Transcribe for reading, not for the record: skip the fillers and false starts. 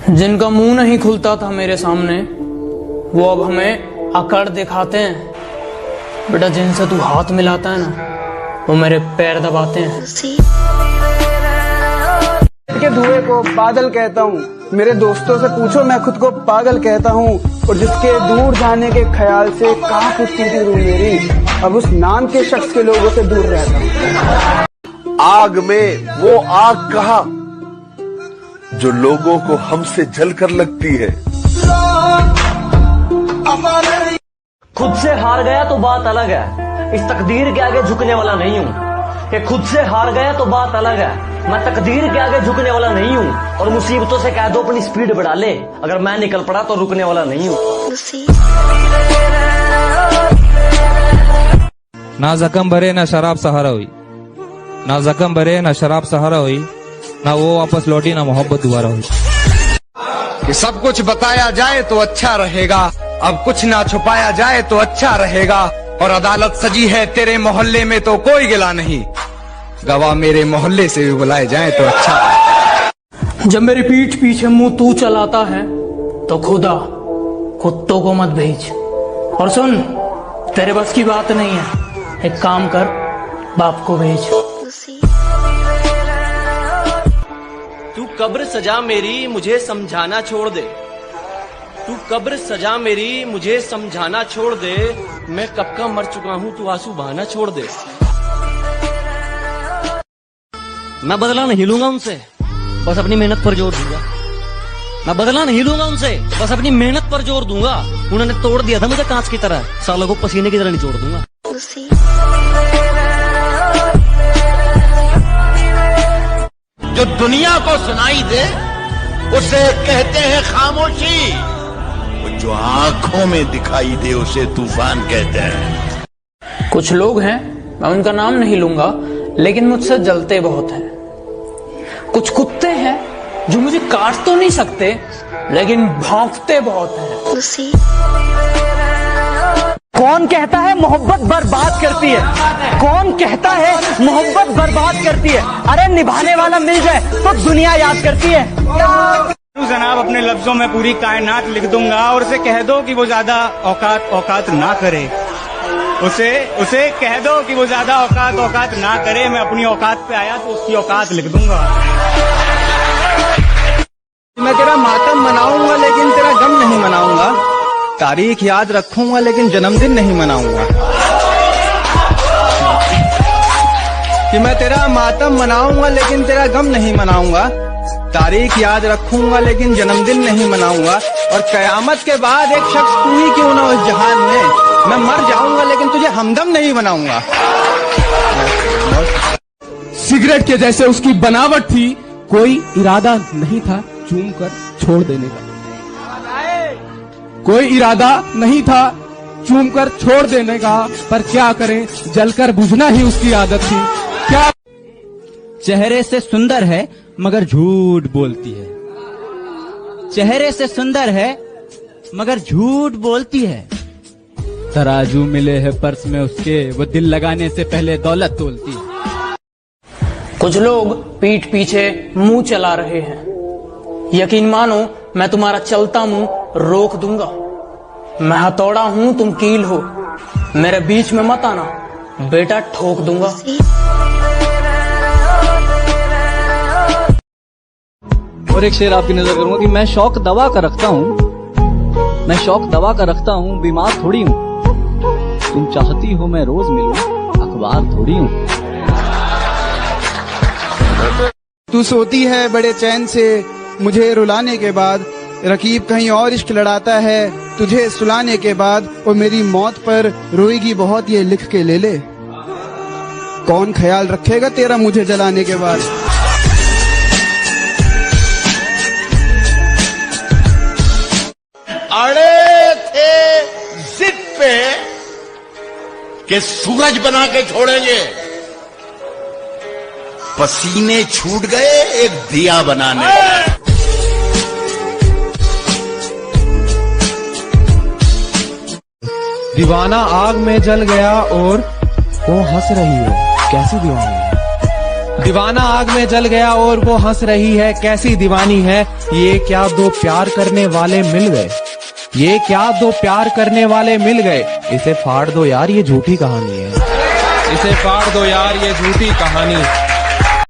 जिनका मुंह नहीं खुलता था मेरे सामने वो अब हमें अकड़ दिखाते हैं। बेटा जिनसे तू हाथ मिलाता है ना वो मेरे पैर दबाते हैं। के धुएं को बादल कहता हूँ, मेरे दोस्तों से पूछो मैं खुद को पागल कहता हूँ। और जिसके दूर जाने के ख्याल से कांप उठती थी रूह मेरी, अब उस नाम के शख्स के लोगों से दूर रहता हूँ। आग में वो आग कहा जो लोगों को हमसे जलकर लगती है। खुद से हार गया तो बात अलग है, इस तकदीर के आगे झुकने वाला नहीं हूँ। कि खुद से हार गया तो बात अलग है, मैं तकदीर के आगे झुकने वाला नहीं हूँ। और मुसीबतों से कह दो अपनी स्पीड बढ़ा ले, अगर मैं निकल पड़ा तो रुकने वाला नहीं हूँ। ना जख्म भरे ना शराब सहारा हुई, ना जख्म भरे ना शराब सहारा हुई, ना वो वापस लौटी ना मोहब्बत दोबारा हुई। कि सब कुछ बताया जाए तो अच्छा रहेगा, अब कुछ ना छुपाया जाए तो अच्छा रहेगा। और अदालत सजी है तेरे मोहल्ले में तो कोई गिला नहीं, गवाह मेरे मोहल्ले से भी बुलाए जाए तो अच्छा। जब मेरी पीठ पीछे मुंह तू चलाता है तो खुदा कुत्तों को मत भेज। और सुन, तेरे बस की बात नहीं है, एक काम कर बाप को भेज। तू कब्र सजा मेरी मुझे समझाना छोड़ दे, तू कब्र सजा मेरी मुझे समझाना छोड़ दे। मैं कब का मर चुका हूँ तू आंसू बहाना छोड़ दे। मैं बदला नहीं लूंगा उनसे, बस अपनी मेहनत पर जोर दूंगा। मैं बदला नहीं लूंगा उनसे, बस अपनी मेहनत पर जोर दूंगा। उन्होंने तोड़ दिया था मुझे कांच की तरह, सालों को पसीने की तरह निचोड़ दूंगा। जो दुनिया को सुनाई दे उसे कहते हैं खामोशी, जो आंखों में दिखाई दे उसे तूफान कहते हैं। कुछ लोग हैं, मैं उनका नाम नहीं लूंगा, लेकिन मुझसे जलते बहुत हैं। कुछ कुत्ते हैं जो मुझे काट तो नहीं सकते लेकिन भौंकते बहुत हैं। कौन कहता है मोहब्बत बर्बाद करती है? कौन कहता है मोहब्बत बर्बाद करती है? अरे निभाने वाला मिल जाए तो दुनिया याद करती है। जनाब अपने लफ्जों में पूरी कायनात लिख दूंगा और उसे कह दो कि वो ज्यादा औकात ना करे। उसे कह दो कि वो ज्यादा औकात ना करे। मैं अपनी औकात पे आया तो उसकी औकात लिख दूंगा। मैं तेरा मातम मनाऊंगा लेकिन तेरा गम नहीं मनाऊंगा। तारीख याद रखूंगा लेकिन जन्मदिन नहीं मनाऊंगा। कि मैं तेरा मातम मनाऊंगा लेकिन तेरा गम नहीं मनाऊंगा। तारीख याद रखूंगा लेकिन जन्मदिन नहीं मनाऊंगा। और कयामत के बाद एक शख्स तू ही क्यों ना उस जहान में, मैं मर जाऊंगा लेकिन तुझे हमदम नहीं बनाऊंगा। सिगरेट के जैसे उसकी बनावट थी, कोई इरादा नहीं था चूम कर छोड़ देने का। कोई इरादा नहीं था चूम कर छोड़ देने का, पर क्या करें जलकर बुझना ही उसकी आदत थी। क्या चेहरे से सुंदर है मगर झूठ बोलती है, चेहरे से सुंदर है मगर झूठ बोलती है। तराजू मिले हैं पर्स में उसके, वो दिल लगाने से पहले दौलत तोलती है। कुछ लोग पीठ पीछे मुंह चला रहे हैं, यकीन मानो मैं तुम्हारा चलता मुंह रोक दूंगा। मैं हथौड़ा हूं तुम कील हो, मेरे बीच में मत आना बेटा, ठोक दूंगा। और एक शेर आपकी नजर करूंगा कि मैं शौक दवा का रखता हूँ, मैं शौक दवा का रखता हूँ, बीमार थोड़ी हूँ। तुम चाहती हो मैं रोज मिलूं, अखबार थोड़ी हूँ। तू सोती है बड़े चैन से मुझे रुलाने के बाद, रकीब कहीं और इश्क लड़ाता है तुझे सुलाने के बाद। और मेरी मौत पर रोएगी बहुत ये लिख के ले ले, कौन ख्याल रखेगा तेरा मुझे जलाने के बाद। अड़े थे जिद पे कि सूरज बना के छोड़ेंगे, पसीने छूट गए एक दिया बनाने। दीवाना आग में जल गया और वो हंस रही है, कैसी दीवानी है। दीवाना आग में जल गया और वो हंस रही है, कैसी दीवानी है। ये क्या दो प्यार करने वाले मिल गए, ये क्या दो प्यार करने वाले मिल गए। इसे फाड़ दो यार, ये झूठी कहानी है। इसे फाड़ दो यार, ये झूठी कहानी।